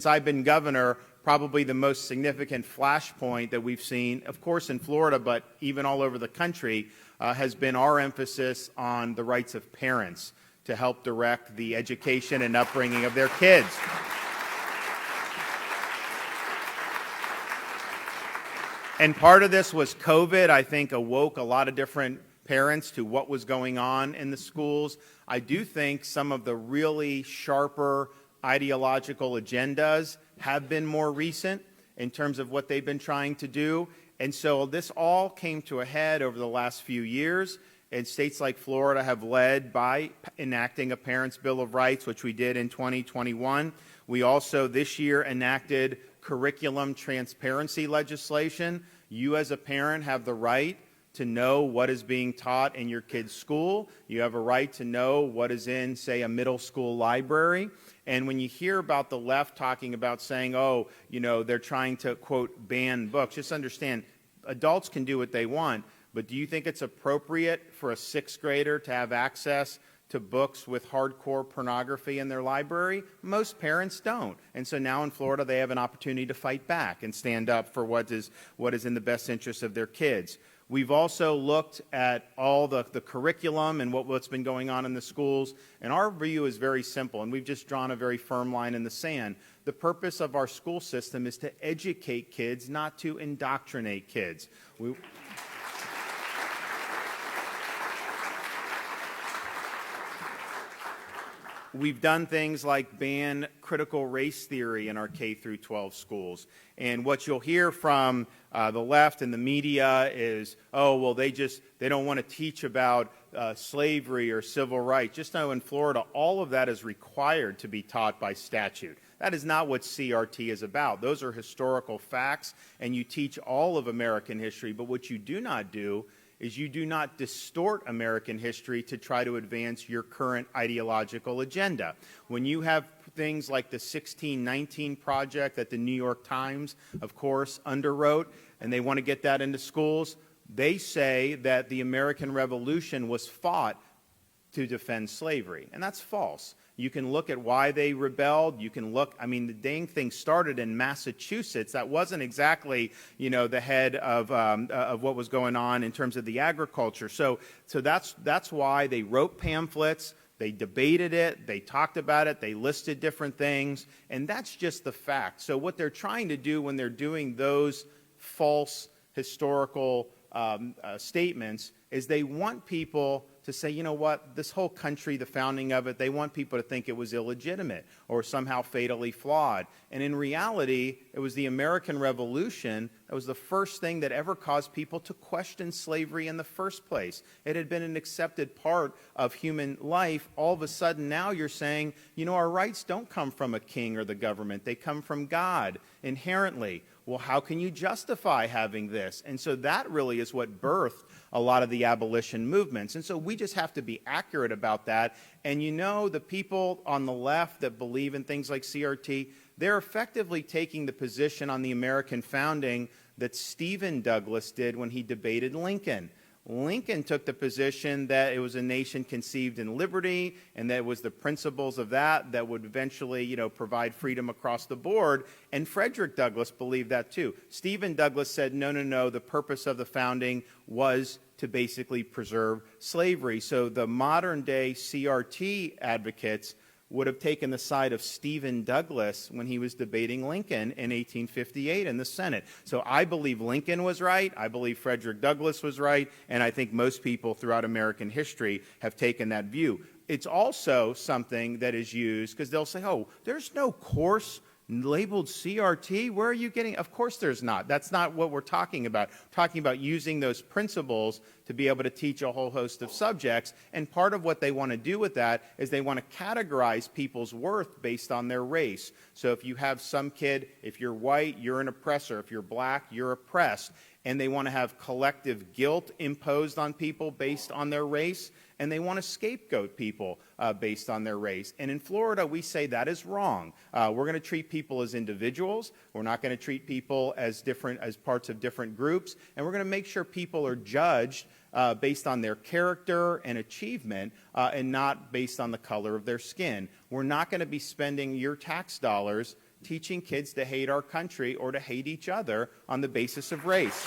Since I've been governor, probably the most significant flashpoint that we've seen, of course in Florida, but even all over the country, has been our emphasis on the rights of parents to help direct the education and upbringing of their kids. And part of this was COVID, I think, awoke a lot of different parents to what was going on in the schools. I do think some of the really sharper ideological agendas have been more recent in terms of what they've been trying to do. And so this all came to a head over the last few years. And states like Florida have led by enacting a Parents' Bill of Rights, which we did in 2021. We also this year enacted curriculum transparency legislation. You as a parent have the right to know what is being taught in your kid's school. You have a right to know what is in, say, a middle school library. And when you hear about the left talking about saying, oh, they're trying to, quote, ban books, just understand, adults can do what they want, but do you think it's appropriate for a sixth grader to have access to books with hardcore pornography in their library? Most parents don't. And so now in Florida, they have an opportunity to fight back and stand up for what is in the best interest of their kids. We've also looked at all the curriculum and what's been going on in the schools, and our view is very simple, and we've just drawn a very firm line in the sand. The purpose of our school system is to educate kids, not to indoctrinate kids. We've done things like ban critical race theory in our K through 12 schools. And what you'll hear from the left and the media is, oh, well, they don't want to teach about slavery or civil rights. Just know in Florida, all of that is required to be taught by statute. That is not what CRT is about. Those are historical facts, and you teach all of American history. But what you do not do is you do not distort American history to try to advance your current ideological agenda. When you have things like the 1619 Project that the New York Times, of course, underwrote, and they want to get that into schools, they say that the American Revolution was fought to defend slavery, and that's false. You can look at why they rebelled. You can look, the dang thing started in Massachusetts. That wasn't exactly, the head of what was going on in terms of the agriculture. So that's why they wrote pamphlets. They debated it. They talked about it. They listed different things. And that's just the fact. So what they're trying to do when they're doing those false historical statements is they want people to say, you know what, this whole country, the founding of it, they want people to think it was illegitimate or somehow fatally flawed. And in reality, it was the American Revolution that was the first thing that ever caused people to question slavery in the first place. It had been an accepted part of human life. All of a sudden now you're saying, our rights don't come from a king or the government. They come from God inherently. Well, how can you justify having this? And so that really is what birthed a lot of the abolition movements. And so we just have to be accurate about that. And the people on the left that believe in things like CRT, they're effectively taking the position on the American founding that Stephen Douglas did when he debated Lincoln. Lincoln took the position that it was a nation conceived in liberty, and that it was the principles of that would eventually, provide freedom across the board. And Frederick Douglass believed that too. Stephen Douglas said, no, the purpose of the founding was to basically preserve slavery. So the modern day CRT advocates would have taken the side of Stephen Douglas when he was debating Lincoln in 1858 in the Senate. So I believe Lincoln was right, I believe Frederick Douglass was right, and I think most people throughout American history have taken that view. It's also something that is used, because they'll say, oh, there's no course labeled CRT? Where are you getting? Of course there's not. That's not what we're talking about. We're talking about using those principles to be able to teach a whole host of subjects. And part of what they want to do with that is they want to categorize people's worth based on their race. So if you have some kid, if you're white, you're an oppressor. If you're black, you're oppressed. And they want to have collective guilt imposed on people based on their race. And they want to scapegoat people based on their race. And in Florida, we say that is wrong. We're going to treat people as individuals. We're not going to treat people as parts of different groups. And we're going to make sure people are judged based on their character and achievement and not based on the color of their skin. We're not going to be spending your tax dollars teaching kids to hate our country or to hate each other on the basis of race.